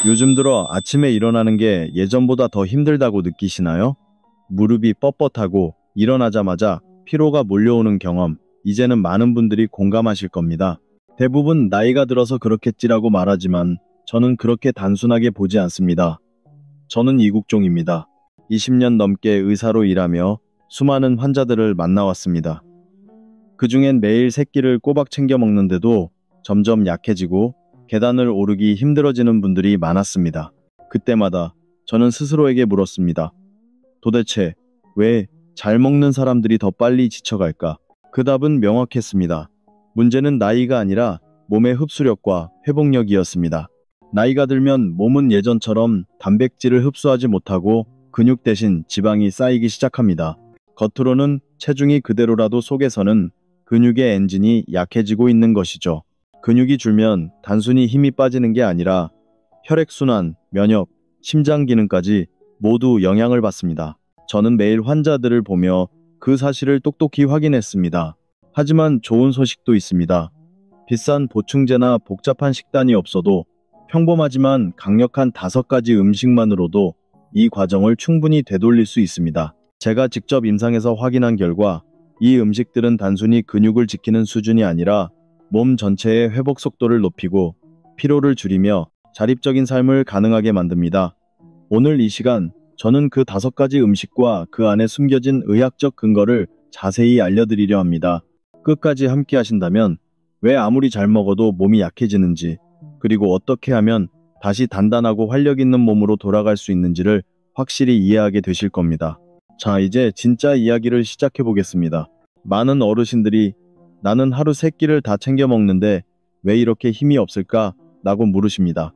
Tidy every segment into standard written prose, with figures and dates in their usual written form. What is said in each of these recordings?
요즘 들어 아침에 일어나는 게 예전보다 더 힘들다고 느끼시나요? 무릎이 뻣뻣하고 일어나자마자 피로가 몰려오는 경험, 이제는 많은 분들이 공감하실 겁니다. 대부분 나이가 들어서 그렇겠지라고 말하지만 저는 그렇게 단순하게 보지 않습니다. 저는 이국종입니다. 20년 넘게 의사로 일하며 수많은 환자들을 만나왔습니다. 그중엔 매일 세 끼를 꼬박 챙겨 먹는데도 점점 약해지고 계단을 오르기 힘들어지는 분들이 많았습니다. 그때마다 저는 스스로에게 물었습니다. 도대체 왜 잘 먹는 사람들이 더 빨리 지쳐갈까? 그 답은 명확했습니다. 문제는 나이가 아니라 몸의 흡수력과 회복력이었습니다. 나이가 들면 몸은 예전처럼 단백질을 흡수하지 못하고 근육 대신 지방이 쌓이기 시작합니다. 겉으로는 체중이 그대로라도 속에서는 근육의 엔진이 약해지고 있는 것이죠. 근육이 줄면 단순히 힘이 빠지는 게 아니라 혈액순환, 면역, 심장 기능까지 모두 영향을 받습니다. 저는 매일 환자들을 보며 그 사실을 똑똑히 확인했습니다. 하지만 좋은 소식도 있습니다. 비싼 보충제나 복잡한 식단이 없어도 평범하지만 강력한 5가지 음식만으로도 이 과정을 충분히 되돌릴 수 있습니다. 제가 직접 임상에서 확인한 결과 이 음식들은 단순히 근육을 지키는 수준이 아니라 몸 전체의 회복 속도를 높이고 피로를 줄이며 자립적인 삶을 가능하게 만듭니다. 오늘 이 시간 저는 그 5가지 음식과 그 안에 숨겨진 의학적 근거를 자세히 알려드리려 합니다. 끝까지 함께 하신다면 왜 아무리 잘 먹어도 몸이 약해지는지, 그리고 어떻게 하면 다시 단단하고 활력 있는 몸으로 돌아갈 수 있는지를 확실히 이해하게 되실 겁니다. 자, 이제 진짜 이야기를 시작해 보겠습니다. 많은 어르신들이 나는 하루 3끼를 다 챙겨 먹는데 왜 이렇게 힘이 없을까? 라고 물으십니다.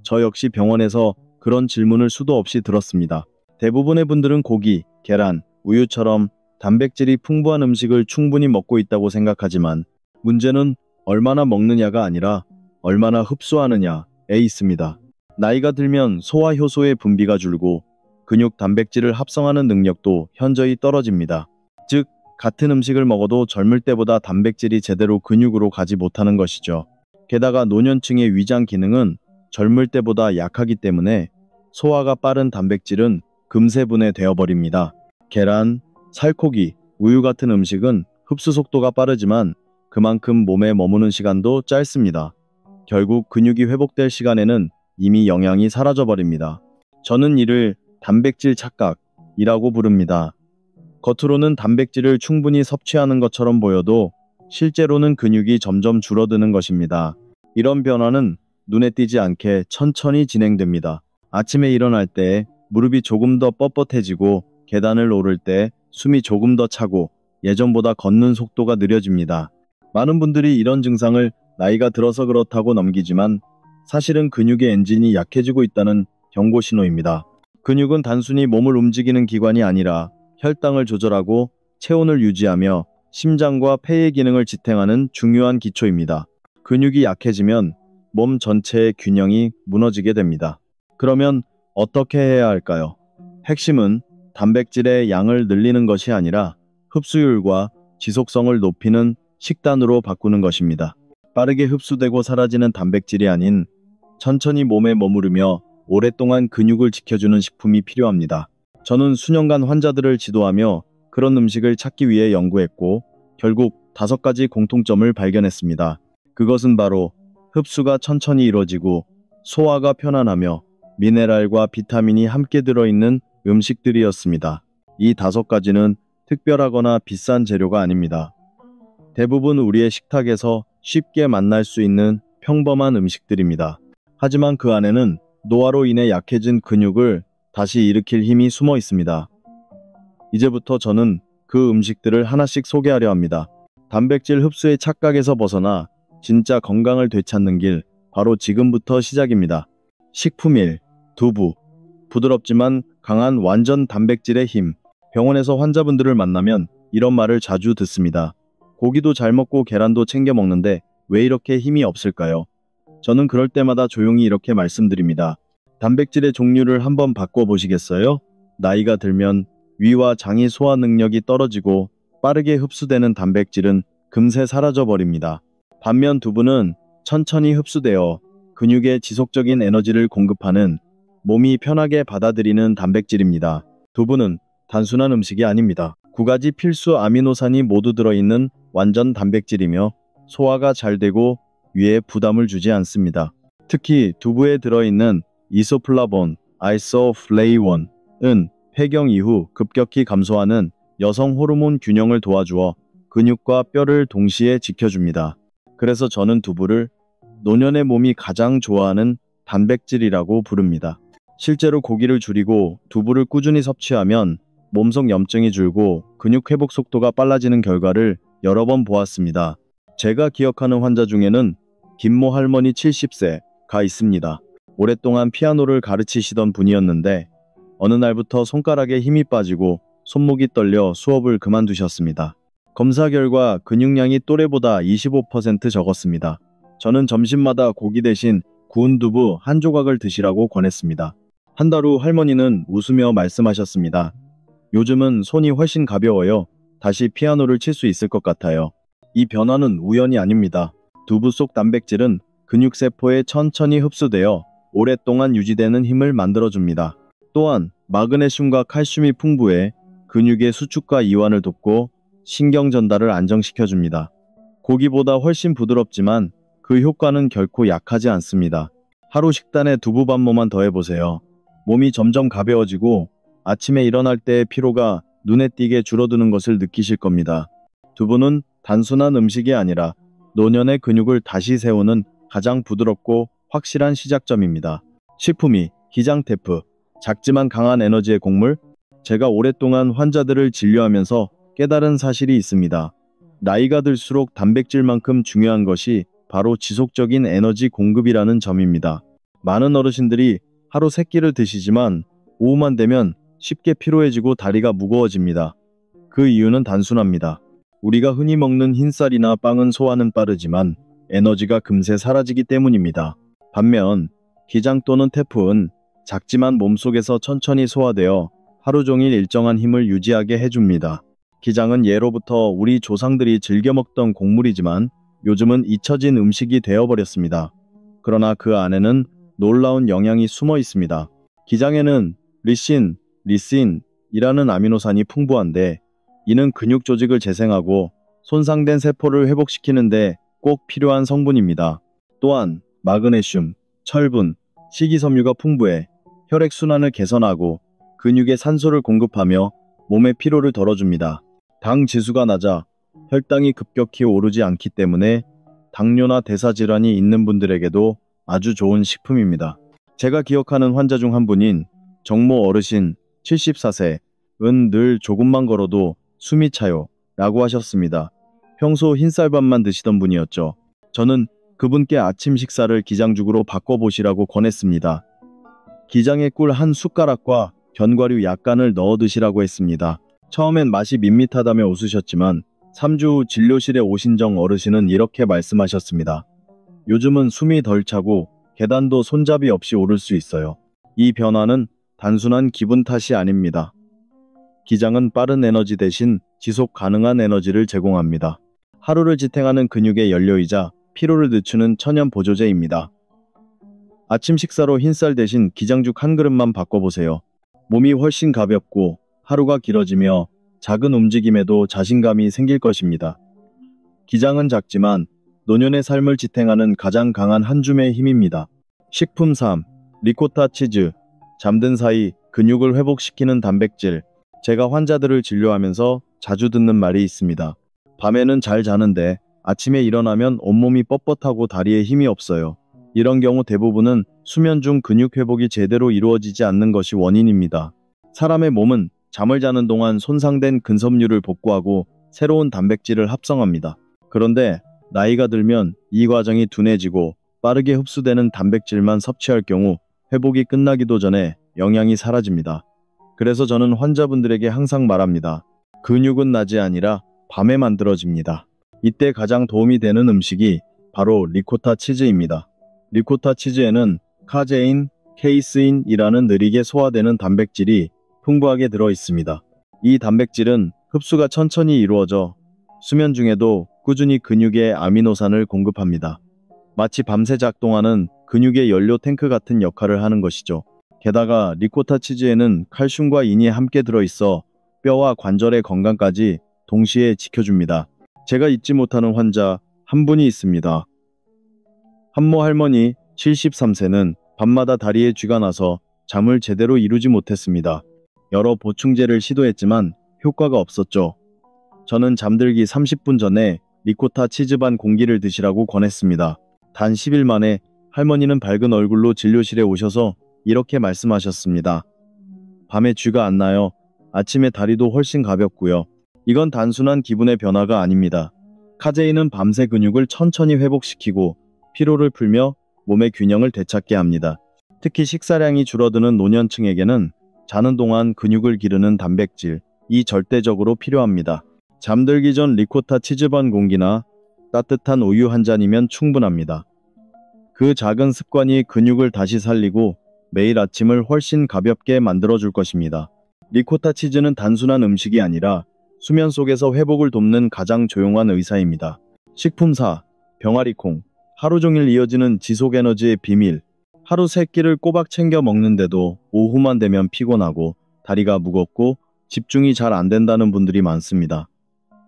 저 역시 병원에서 그런 질문을 수도 없이 들었습니다. 대부분의 분들은 고기, 계란, 우유처럼 단백질이 풍부한 음식을 충분히 먹고 있다고 생각하지만 문제는 얼마나 먹느냐가 아니라 얼마나 흡수하느냐에 있습니다. 나이가 들면 소화 효소의 분비가 줄고 근육 단백질을 합성하는 능력도 현저히 떨어집니다. 즉, 같은 음식을 먹어도 젊을 때보다 단백질이 제대로 근육으로 가지 못하는 것이죠. 게다가 노년층의 위장 기능은 젊을 때보다 약하기 때문에 소화가 빠른 단백질은 금세 분해되어 버립니다. 계란, 살코기, 우유 같은 음식은 흡수 속도가 빠르지만 그만큼 몸에 머무는 시간도 짧습니다. 결국 근육이 회복될 시간에는 이미 영양이 사라져 버립니다. 저는 이를 단백질 착각이라고 부릅니다. 겉으로는 단백질을 충분히 섭취하는 것처럼 보여도 실제로는 근육이 점점 줄어드는 것입니다. 이런 변화는 눈에 띄지 않게 천천히 진행됩니다. 아침에 일어날 때 무릎이 조금 더 뻣뻣해지고 계단을 오를 때 숨이 조금 더 차고 예전보다 걷는 속도가 느려집니다. 많은 분들이 이런 증상을 나이가 들어서 그렇다고 넘기지만 사실은 근육의 엔진이 약해지고 있다는 경고 신호입니다. 근육은 단순히 몸을 움직이는 기관이 아니라 혈당을 조절하고 체온을 유지하며 심장과 폐의 기능을 지탱하는 중요한 기초입니다. 근육이 약해지면 몸 전체의 균형이 무너지게 됩니다. 그러면 어떻게 해야 할까요? 핵심은 단백질의 양을 늘리는 것이 아니라 흡수율과 지속성을 높이는 식단으로 바꾸는 것입니다. 빠르게 흡수되고 사라지는 단백질이 아닌 천천히 몸에 머무르며 오랫동안 근육을 지켜주는 식품이 필요합니다. 저는 수년간 환자들을 지도하며 그런 음식을 찾기 위해 연구했고 결국 5가지 공통점을 발견했습니다. 그것은 바로 흡수가 천천히 이루어지고 소화가 편안하며 미네랄과 비타민이 함께 들어있는 음식들이었습니다. 이 5가지는 특별하거나 비싼 재료가 아닙니다. 대부분 우리의 식탁에서 쉽게 만날 수 있는 평범한 음식들입니다. 하지만 그 안에는 노화로 인해 약해진 근육을 다시 일으킬 힘이 숨어 있습니다. 이제부터 저는 그 음식들을 하나씩 소개하려 합니다. 단백질 흡수의 착각에서 벗어나 진짜 건강을 되찾는 길, 바로 지금부터 시작입니다. 식품 1. 두부. 부드럽지만 강한 완전 단백질의 힘. 병원에서 환자분들을 만나면 이런 말을 자주 듣습니다. 고기도 잘 먹고 계란도 챙겨 먹는데 왜 이렇게 힘이 없을까요? 저는 그럴 때마다 조용히 이렇게 말씀드립니다. 단백질의 종류를 한번 바꿔보시겠어요? 나이가 들면 위와 장이 소화 능력이 떨어지고 빠르게 흡수되는 단백질은 금세 사라져 버립니다. 반면 두부는 천천히 흡수되어 근육에 지속적인 에너지를 공급하는 몸이 편하게 받아들이는 단백질입니다. 두부는 단순한 음식이 아닙니다. 9가지 필수 아미노산이 모두 들어있는 완전 단백질이며 소화가 잘 되고 위에 부담을 주지 않습니다. 특히 두부에 들어있는 이소플라본, 아이소플레이원은 폐경 이후 급격히 감소하는 여성 호르몬 균형을 도와주어 근육과 뼈를 동시에 지켜줍니다. 그래서 저는 두부를 노년의 몸이 가장 좋아하는 단백질이라고 부릅니다. 실제로 고기를 줄이고 두부를 꾸준히 섭취하면 몸속 염증이 줄고 근육 회복 속도가 빨라지는 결과를 여러 번 보았습니다. 제가 기억하는 환자 중에는 김모 할머니 70세가 있습니다. 오랫동안 피아노를 가르치시던 분이었는데 어느 날부터 손가락에 힘이 빠지고 손목이 떨려 수업을 그만두셨습니다. 검사 결과 근육량이 또래보다 25% 적었습니다. 저는 점심마다 고기 대신 구운 두부 한 조각을 드시라고 권했습니다. 한 달 후 할머니는 웃으며 말씀하셨습니다. 요즘은 손이 훨씬 가벼워요. 다시 피아노를 칠 수 있을 것 같아요. 이 변화는 우연이 아닙니다. 두부 속 단백질은 근육세포에 천천히 흡수되어 오랫동안 유지되는 힘을 만들어줍니다. 또한 마그네슘과 칼슘이 풍부해 근육의 수축과 이완을 돕고 신경 전달을 안정시켜줍니다. 고기보다 훨씬 부드럽지만 그 효과는 결코 약하지 않습니다. 하루 식단에 두부반모만 더해보세요. 몸이 점점 가벼워지고 아침에 일어날 때의 피로가 눈에 띄게 줄어드는 것을 느끼실 겁니다. 두부는 단순한 음식이 아니라 노년의 근육을 다시 세우는 가장 부드럽고 확실한 시작점입니다. 식품이 기장테프, 작지만 강한 에너지의 곡물. 제가 오랫동안 환자들을 진료하면서 깨달은 사실이 있습니다. 나이가 들수록 단백질만큼 중요한 것이 바로 지속적인 에너지 공급이라는 점입니다. 많은 어르신들이 하루 3끼를 드시지만 오후만 되면 쉽게 피로해지고 다리가 무거워집니다. 그 이유는 단순합니다. 우리가 흔히 먹는 흰쌀이나 빵은 소화는 빠르지만 에너지가 금세 사라지기 때문입니다. 반면 기장 또는 테프는 작지만 몸속에서 천천히 소화되어 하루 종일 일정한 힘을 유지하게 해줍니다. 기장은 예로부터 우리 조상들이 즐겨 먹던 곡물이지만 요즘은 잊혀진 음식이 되어버렸습니다. 그러나 그 안에는 놀라운 영양이 숨어 있습니다. 기장에는 리신, 리신이라는 아미노산이 풍부한데 이는 근육 조직을 재생하고 손상된 세포를 회복시키는데 꼭 필요한 성분입니다. 또한 마그네슘, 철분, 식이섬유가 풍부해 혈액순환을 개선하고 근육에 산소를 공급하며 몸의 피로를 덜어줍니다. 당 지수가 낮아 혈당이 급격히 오르지 않기 때문에 당뇨나 대사질환이 있는 분들에게도 아주 좋은 식품입니다. 제가 기억하는 환자 중 한 분인 정모 어르신 74세은 늘 조금만 걸어도 숨이 차요 라고 하셨습니다. 평소 흰쌀밥만 드시던 분이었죠. 저는 그분께 아침 식사를 기장죽으로 바꿔보시라고 권했습니다. 기장에 꿀 한 숟가락과 견과류 약간을 넣어 드시라고 했습니다. 처음엔 맛이 밋밋하다며 웃으셨지만 3주 후 진료실에 오신 정 어르신은 이렇게 말씀하셨습니다. 요즘은 숨이 덜 차고 계단도 손잡이 없이 오를 수 있어요. 이 변화는 단순한 기분 탓이 아닙니다. 기장은 빠른 에너지 대신 지속 가능한 에너지를 제공합니다. 하루를 지탱하는 근육의 연료이자 피로를 늦추는 천연 보조제입니다. 아침 식사로 흰쌀 대신 기장죽 한 그릇만 바꿔보세요. 몸이 훨씬 가볍고 하루가 길어지며 작은 움직임에도 자신감이 생길 것입니다. 기장은 작지만 노년의 삶을 지탱하는 가장 강한 한 줌의 힘입니다. 식품 3. 리코타 치즈. 잠든 사이 근육을 회복시키는 단백질. 제가 환자들을 진료하면서 자주 듣는 말이 있습니다. 밤에는 잘 자는데 아침에 일어나면 온몸이 뻣뻣하고 다리에 힘이 없어요. 이런 경우 대부분은 수면 중 근육 회복이 제대로 이루어지지 않는 것이 원인입니다. 사람의 몸은 잠을 자는 동안 손상된 근섬유를 복구하고 새로운 단백질을 합성합니다. 그런데 나이가 들면 이 과정이 둔해지고 빠르게 흡수되는 단백질만 섭취할 경우 회복이 끝나기도 전에 영양이 사라집니다. 그래서 저는 환자분들에게 항상 말합니다. 근육은 낮이 아니라 밤에 만들어집니다. 이때 가장 도움이 되는 음식이 바로 리코타 치즈입니다. 리코타 치즈에는 카제인, 케이스인이라는 느리게 소화되는 단백질이 풍부하게 들어 있습니다. 이 단백질은 흡수가 천천히 이루어져 수면 중에도 꾸준히 근육에 아미노산을 공급합니다. 마치 밤새 작동하는 근육의 연료 탱크 같은 역할을 하는 것이죠. 게다가 리코타 치즈에는 칼슘과 인이 함께 들어있어 뼈와 관절의 건강까지 동시에 지켜줍니다. 제가 잊지 못하는 환자 한 분이 있습니다. 한모 할머니 73세는 밤마다 다리에 쥐가 나서 잠을 제대로 이루지 못했습니다. 여러 보충제를 시도했지만 효과가 없었죠. 저는 잠들기 30분 전에 리코타 치즈반 공기를 드시라고 권했습니다. 단 10일 만에 할머니는 밝은 얼굴로 진료실에 오셔서 이렇게 말씀하셨습니다. 밤에 쥐가 안 나요. 아침에 다리도 훨씬 가볍고요. 이건 단순한 기분의 변화가 아닙니다. 카제인은 밤새 근육을 천천히 회복시키고 피로를 풀며 몸의 균형을 되찾게 합니다. 특히 식사량이 줄어드는 노년층에게는 자는 동안 근육을 기르는 단백질이 절대적으로 필요합니다. 잠들기 전 리코타 치즈반 공기나 따뜻한 우유 한 잔이면 충분합니다. 그 작은 습관이 근육을 다시 살리고 매일 아침을 훨씬 가볍게 만들어줄 것입니다. 리코타 치즈는 단순한 음식이 아니라 수면 속에서 회복을 돕는 가장 조용한 의사입니다. 식품사, 병아리콩, 하루 종일 이어지는 지속에너지의 비밀. 하루 3끼를 꼬박 챙겨 먹는데도 오후만 되면 피곤하고 다리가 무겁고 집중이 잘 안 된다는 분들이 많습니다.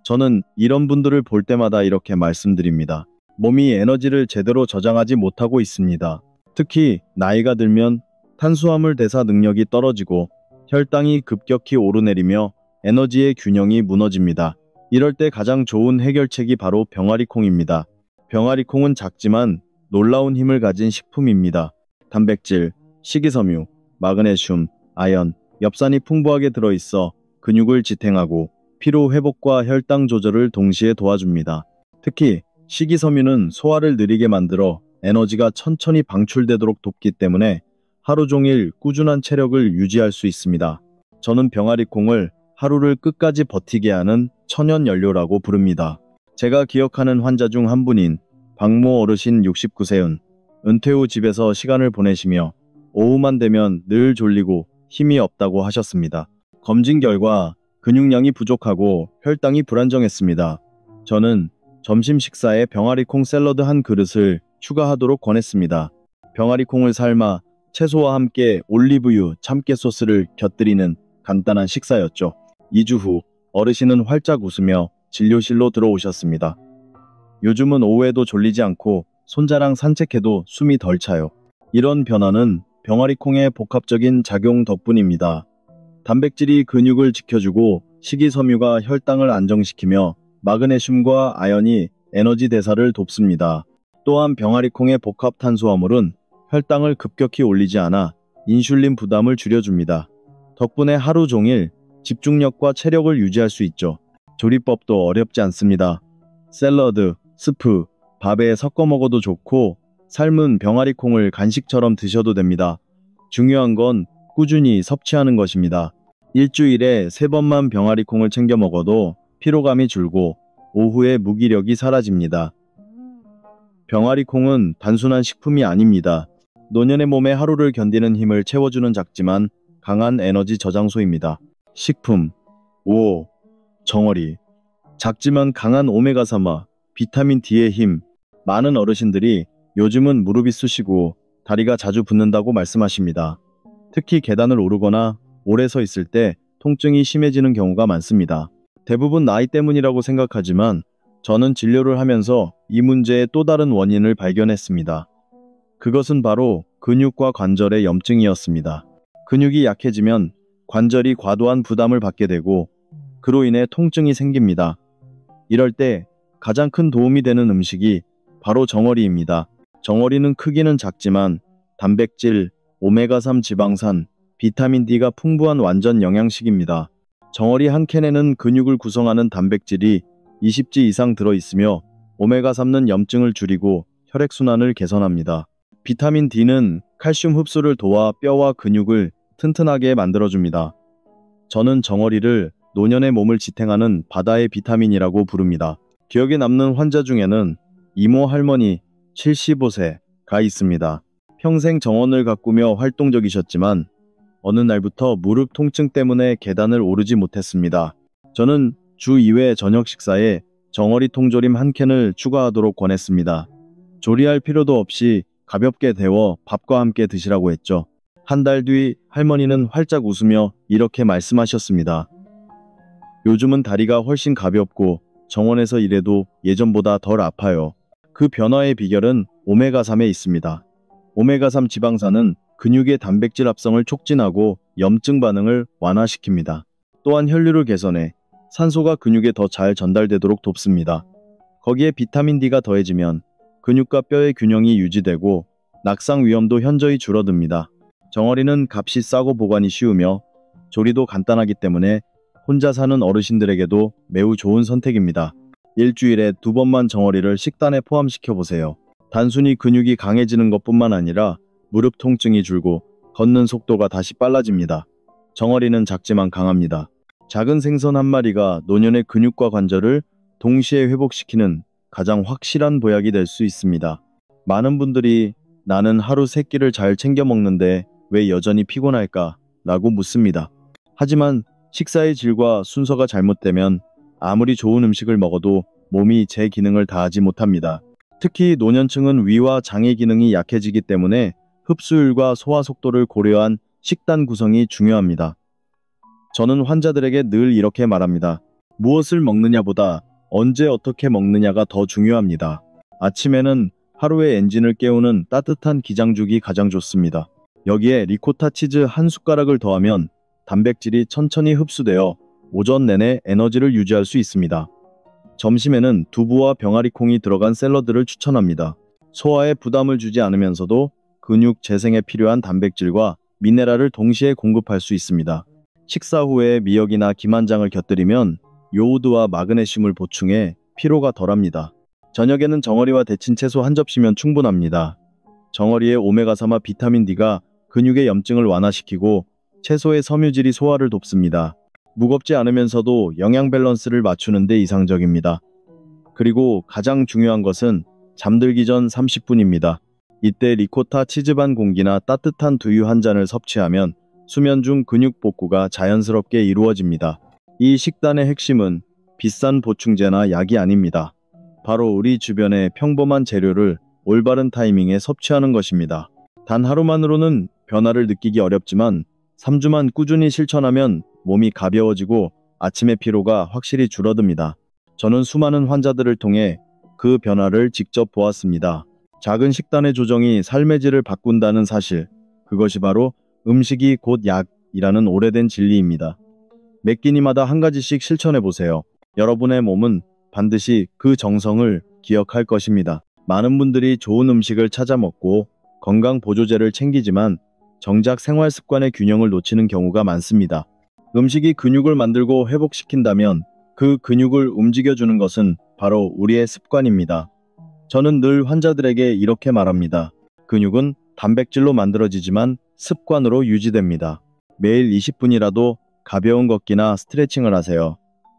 저는 이런 분들을 볼 때마다 이렇게 말씀드립니다. 몸이 에너지를 제대로 저장하지 못하고 있습니다. 특히 나이가 들면 탄수화물 대사 능력이 떨어지고 혈당이 급격히 오르내리며 에너지의 균형이 무너집니다. 이럴 때 가장 좋은 해결책이 바로 병아리콩입니다. 병아리콩은 작지만 놀라운 힘을 가진 식품입니다. 단백질, 식이섬유, 마그네슘, 아연, 엽산이 풍부하게 들어있어 근육을 지탱하고 피로 회복과 혈당 조절을 동시에 도와줍니다. 특히 식이섬유는 소화를 느리게 만들어 에너지가 천천히 방출되도록 돕기 때문에 하루 종일 꾸준한 체력을 유지할 수 있습니다. 저는 병아리콩을 하루를 끝까지 버티게 하는 천연 연료라고 부릅니다. 제가 기억하는 환자 중 한 분인 박모 어르신 69세은 은퇴 후 집에서 시간을 보내시며 오후만 되면 늘 졸리고 힘이 없다고 하셨습니다. 검진 결과 근육량이 부족하고 혈당이 불안정했습니다. 저는 점심 식사에 병아리콩 샐러드 한 그릇을 추가하도록 권했습니다. 병아리콩을 삶아 채소와 함께 올리브유, 참깨 소스를 곁들이는 간단한 식사였죠. 2주 후 어르신은 활짝 웃으며 진료실로 들어오셨습니다. 요즘은 오후에도 졸리지 않고 손자랑 산책해도 숨이 덜 차요. 이런 변화는 병아리콩의 복합적인 작용 덕분입니다. 단백질이 근육을 지켜주고 식이섬유가 혈당을 안정시키며 마그네슘과 아연이 에너지 대사를 돕습니다. 또한 병아리콩의 복합 탄수화물은 혈당을 급격히 올리지 않아 인슐린 부담을 줄여줍니다. 덕분에 하루 종일 집중력과 체력을 유지할 수 있죠. 조리법도 어렵지 않습니다. 샐러드, 스프, 밥에 섞어 먹어도 좋고 삶은 병아리콩을 간식처럼 드셔도 됩니다. 중요한 건 꾸준히 섭취하는 것입니다. 일주일에 3번만 병아리콩을 챙겨 먹어도 피로감이 줄고 오후에 무기력이 사라집니다. 병아리콩은 단순한 식품이 아닙니다. 노년의 몸에 하루를 견디는 힘을 채워주는 작지만 강한 에너지 저장소입니다. 식품 5. 정어리. 작지만 강한 오메가3와 비타민 D의 힘. 많은 어르신들이 요즘은 무릎이 쑤시고 다리가 자주 붓는다고 말씀하십니다. 특히 계단을 오르거나 오래 서 있을 때 통증이 심해지는 경우가 많습니다. 대부분 나이 때문이라고 생각하지만 저는 진료를 하면서 이 문제의 또 다른 원인을 발견했습니다. 그것은 바로 근육과 관절의 염증이었습니다. 근육이 약해지면 관절이 과도한 부담을 받게 되고 그로 인해 통증이 생깁니다. 이럴 때 가장 큰 도움이 되는 음식이 바로 정어리입니다. 정어리는 크기는 작지만 단백질, 오메가3 지방산, 비타민 D가 풍부한 완전 영양식입니다. 정어리 한 캔에는 근육을 구성하는 단백질이 20지 이상 들어있으며 오메가3는 염증을 줄이고 혈액순환을 개선합니다. 비타민 D는 칼슘 흡수를 도와 뼈와 근육을 튼튼하게 만들어줍니다. 저는 정어리를 노년의 몸을 지탱하는 바다의 비타민이라고 부릅니다. 기억에 남는 환자 중에는 이모 할머니 75세가 있습니다. 평생 정원을 가꾸며 활동적이셨지만 어느 날부터 무릎 통증 때문에 계단을 오르지 못했습니다. 저는 주 2회 저녁 식사에 정어리 통조림 한 캔을 추가하도록 권했습니다. 조리할 필요도 없이 가볍게 데워 밥과 함께 드시라고 했죠. 한 달 뒤 할머니는 활짝 웃으며 이렇게 말씀하셨습니다. 요즘은 다리가 훨씬 가볍고 정원에서 일해도 예전보다 덜 아파요. 그 변화의 비결은 오메가3에 있습니다. 오메가3 지방산은 근육의 단백질 합성을 촉진하고 염증 반응을 완화시킵니다. 또한 혈류를 개선해 산소가 근육에 더 잘 전달되도록 돕습니다. 거기에 비타민 D가 더해지면 근육과 뼈의 균형이 유지되고 낙상 위험도 현저히 줄어듭니다. 정어리는 값이 싸고 보관이 쉬우며 조리도 간단하기 때문에 혼자 사는 어르신들에게도 매우 좋은 선택입니다. 일주일에 2번만 정어리를 식단에 포함시켜 보세요. 단순히 근육이 강해지는 것뿐만 아니라 무릎 통증이 줄고 걷는 속도가 다시 빨라집니다. 정어리는 작지만 강합니다. 작은 생선 한 마리가 노년의 근육과 관절을 동시에 회복시키는 가장 확실한 보약이 될 수 있습니다. 많은 분들이 나는 하루 3끼를 잘 챙겨 먹는데 왜 여전히 피곤할까? 라고 묻습니다. 하지만 식사의 질과 순서가 잘못되면 아무리 좋은 음식을 먹어도 몸이 제 기능을 다하지 못합니다. 특히 노년층은 위와 장의 기능이 약해지기 때문에 흡수율과 소화 속도를 고려한 식단 구성이 중요합니다. 저는 환자들에게 늘 이렇게 말합니다. 무엇을 먹느냐보다 언제 어떻게 먹느냐가 더 중요합니다. 아침에는 하루의 엔진을 깨우는 따뜻한 기장죽이 가장 좋습니다. 여기에 리코타 치즈 한 숟가락을 더하면 단백질이 천천히 흡수되어 오전 내내 에너지를 유지할 수 있습니다. 점심에는 두부와 병아리콩이 들어간 샐러드를 추천합니다. 소화에 부담을 주지 않으면서도 근육 재생에 필요한 단백질과 미네랄을 동시에 공급할 수 있습니다. 식사 후에 미역이나 김한장을 곁들이면 요오드와 마그네슘을 보충해 피로가 덜합니다. 저녁에는 정어리와 데친 채소 한 접시면 충분합니다. 정어리의 오메가3와 비타민 D가 근육의 염증을 완화시키고 채소의 섬유질이 소화를 돕습니다. 무겁지 않으면서도 영양 밸런스를 맞추는 데 이상적입니다. 그리고 가장 중요한 것은 잠들기 전 30분입니다. 이때 리코타 치즈 반 공기나 따뜻한 두유 한 잔을 섭취하면 수면 중 근육 복구가 자연스럽게 이루어집니다. 이 식단의 핵심은 비싼 보충제나 약이 아닙니다. 바로 우리 주변의 평범한 재료를 올바른 타이밍에 섭취하는 것입니다. 단 하루만으로는 변화를 느끼기 어렵지만 3주만 꾸준히 실천하면 몸이 가벼워지고 아침의 피로가 확실히 줄어듭니다. 저는 수많은 환자들을 통해 그 변화를 직접 보았습니다. 작은 식단의 조정이 삶의 질을 바꾼다는 사실, 그것이 바로 음식이 곧 약이라는 오래된 진리입니다. 매 끼니마다 한 가지씩 실천해보세요. 여러분의 몸은 반드시 그 정성을 기억할 것입니다. 많은 분들이 좋은 음식을 찾아 먹고 건강 보조제를 챙기지만 정작 생활 습관의 균형을 놓치는 경우가 많습니다. 음식이 근육을 만들고 회복시킨다면 그 근육을 움직여주는 것은 바로 우리의 습관입니다. 저는 늘 환자들에게 이렇게 말합니다. 근육은 단백질로 만들어지지만 습관으로 유지됩니다. 매일 20분이라도 가벼운 걷기나 스트레칭을 하세요.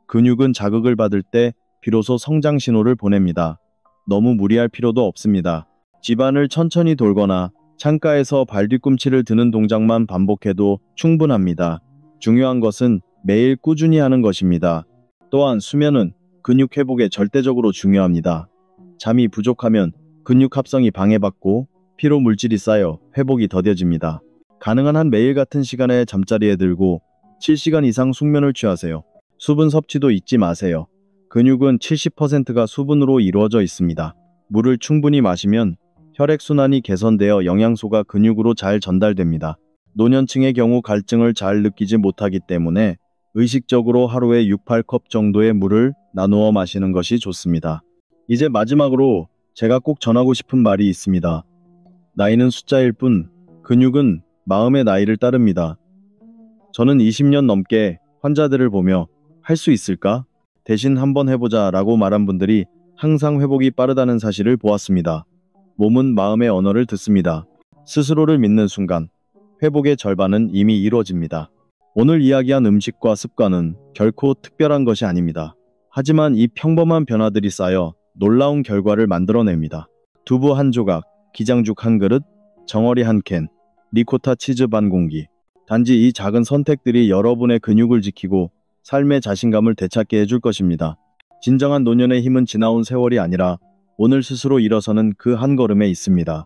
근육은 자극을 받을 때 비로소 성장 신호를 보냅니다. 너무 무리할 필요도 없습니다. 집안을 천천히 돌거나 창가에서 발 뒤꿈치를 드는 동작만 반복해도 충분합니다. 중요한 것은 매일 꾸준히 하는 것입니다. 또한 수면은 근육 회복에 절대적으로 중요합니다. 잠이 부족하면 근육 합성이 방해받고 피로 물질이 쌓여 회복이 더뎌집니다. 가능한 한 매일 같은 시간에 잠자리에 들고 7시간 이상 숙면을 취하세요. 수분 섭취도 잊지 마세요. 근육은 70%가 수분으로 이루어져 있습니다. 물을 충분히 마시면 혈액순환이 개선되어 영양소가 근육으로 잘 전달됩니다. 노년층의 경우 갈증을 잘 느끼지 못하기 때문에 의식적으로 하루에 6-8컵 정도의 물을 나누어 마시는 것이 좋습니다. 이제 마지막으로 제가 꼭 전하고 싶은 말이 있습니다. 나이는 숫자일 뿐 근육은 마음의 나이를 따릅니다. 저는 20년 넘게 환자들을 보며 할 수 있을까? 대신 한번 해보자 라고 말한 분들이 항상 회복이 빠르다는 사실을 보았습니다. 몸은 마음의 언어를 듣습니다. 스스로를 믿는 순간 회복의 절반은 이미 이루어집니다. 오늘 이야기한 음식과 습관은 결코 특별한 것이 아닙니다. 하지만 이 평범한 변화들이 쌓여 놀라운 결과를 만들어냅니다. 두부 한 조각, 기장죽 한 그릇, 정어리 한 캔, 리코타 치즈 반 공기. 단지 이 작은 선택들이 여러분의 근육을 지키고 삶의 자신감을 되찾게 해줄 것입니다. 진정한 노년의 힘은 지나온 세월이 아니라 오늘 스스로 일어서는 그 한 걸음에 있습니다.